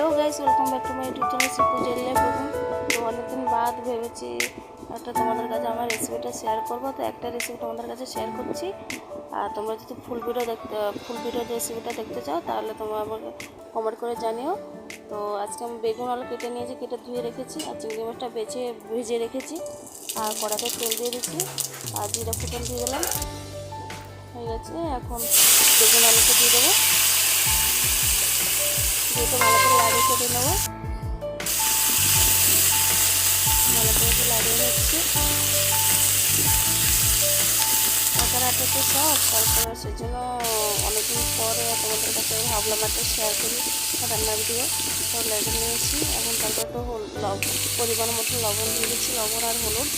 Hello guys, welcome back to my YouTube channel सिपू जेल life. तो अनेक दिन बाद ভেবেছি একটা তোমাদের কাছে আমার রেসিপিটা শেয়ার করব। তো একটা রেসিপি তোমাদের কাছে শেয়ার করছি। আর তোমরা যদি ফুল ভিডিও রেসিপিটা দেখতে চাও তাহলে তোমরা আমাকে কমেন্ট করে জানিও। তো আজকে আমি বেগুন আলু কেটে নিয়েছি, কেটে ধুয়ে রেখেছি, আর চিংড়ি মাছটা ভেজে রেখেছি। আর কড়াতে তেল দিয়ে দিচ্ছি, আর জিরা ফোড়ন দিয়ে দিলাম। হয়ে গেছে, এখন বেগুন আলুটা দিয়ে দেবো। যেহেতু ভালো করে লাগিয়ে কেটে নেবো, ভালো করে একটু লাগিয়ে নিচ্ছি। আটার আটাতে সব, তারপরে সেজন্য অনেকদিন পরে তোমাদের কাছে ভাবলাম একটা শেয়ার করি রান্নার ভিডিও। তো লাগিয়ে নিয়েছি। এখন তারপর একটু পরিমাণ মতো লবণ দিয়ে দিচ্ছি, লবণ আর হলুদ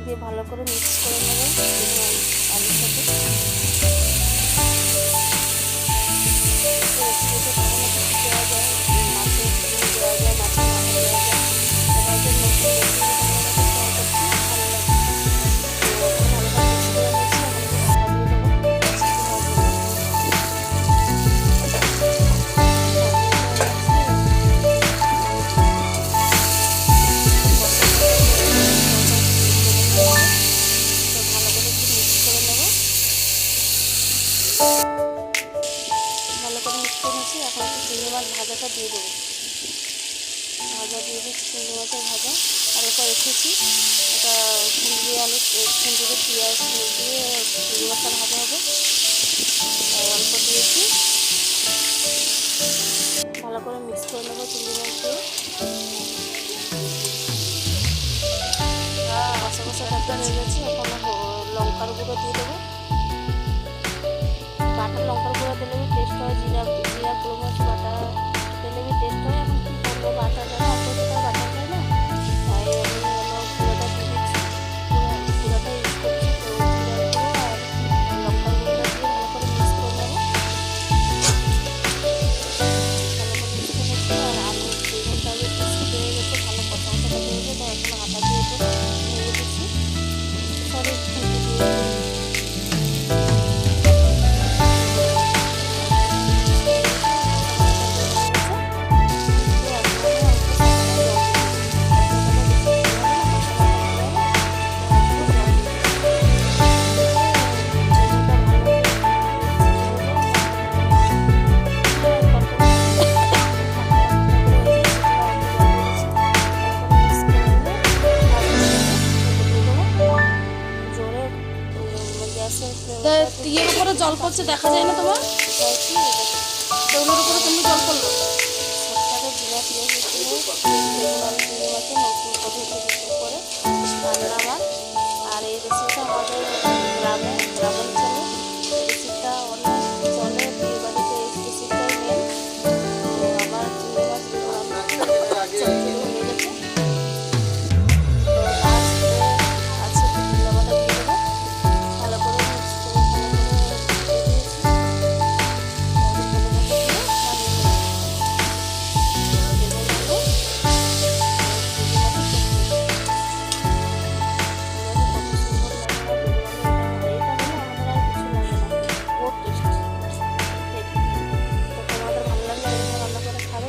দিয়ে ভালো করে মিক্স করে নেবো আলুর সাথে। রেসিপিতে কখনো কিছু দেওয়া যায়, মাছের দেওয়া যায়, মাছের মাথা দেওয়া যায়। সবাইকে নতুন রেসিপি তোমাদের কাছে শেয়ার করছি, ভালো লাগছে। তো ভালো করে মিক্স করে নিয়েছি। এখন একটু চিংড়ি মাছ ভাজাটা দিয়ে দেবো। ভাজা দিয়ে দিচ্ছি, চিংড়ি মাছের ভাজা। আর ওটা রেখেছি, ওটা কুঁদরি আলু, কুঁদরি পেঁয়াজ দিয়ে চিংড়ি মাছটা ভাজা হবে। অল্প দিয়েছি, ভালো করে মিক্স করে নেবো চিংড়ি মাছ দিয়ে। কষা কষা টাকা হয়ে গেছে। এখন লঙ্কার গুঁড়ো দিয়ে দেবো। বাটার লঙ্কার গুঁড়ো দিলে টেস্ট হয়, জিরা গুঁড়ো মাছ বাটা দিলে টেস্ট হয়। এখন কী করবো, বাটা যায় না, অত বাটা যায় না, তাই আমি গুঁড়োটা দিয়ে দিচ্ছি। গুঁড়োটা ইউজ করছি। তো জিরা গুঁড়ো আর লঙ্কার গুঁড়োটা দিয়ে ভালো করে মিক্স করে নেবো। ভালো করে মিক্স করে নিচ্ছি। আর আলু বেগুনটা আগে মিক্স হয়ে গেছে, ভালো কষা কষাটা হয়ে গেছে। তাই এখন আটা দিয়ে একটু ভেঙে দিচ্ছি, সরি খুঁটি দিয়ে। ইয়ের উপরে জল পড়ছে, দেখা যায় না তোমার, ওগুলোর উপরে তুমি জল পড়লো। সবটাকে জিরা পেঁয়াজ নতুন পদ্ধতি করে রান্না আমার। আর এই রেসিপিটা আমাদের গ্রামের চলে। রেসিপিটা অনেক চলে, বিয়ে বাড়িতে এই রেসিপিটাই মেন। তো আমার চিংড়ি মাছ হয়ে গেছে।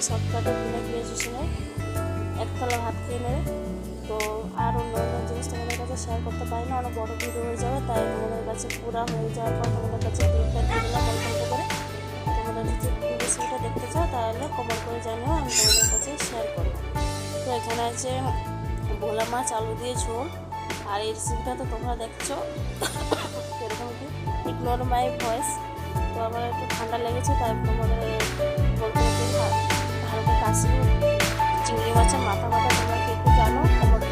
শর্টকাটে কিনে খেয়েছি, একতলা ভাত খেয়ে নেবে। তো আর অন্য জিনিস তোমাদের কাছে শেয়ার করতে পারি না, অনেক বড় ভিডিও হয়ে যাবে। তাই তোমাদের কাছে পুরা হয়ে যাওয়ার পর তোমাদের কাছে ক্লিপটা দিয়ে দিলাম অল্প করে। তোমরা যদি রেসিপিটা দেখতে চাও তাহলে কমেন্ট করে জানিও, আমি তোমাদের কাছে শেয়ার করবো। তো এখানে আছে ভোলা মাছ আলু দিয়ে ঝোল। আর এই রেসিপিটা তো তোমরা দেখছো এরকম কি ইগনোর মাই ভয়েস। তো আমার একটু ঠান্ডা লেগেছে, তাই তোমাদের বলতে হালকা কাশি। চিংড়ি মাছের মাথা তোমরা একটু জানো, কমেন্ট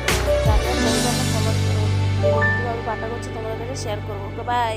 কীভাবে বাটা করছি তোমাদের কাছে শেয়ার করবো। বাই।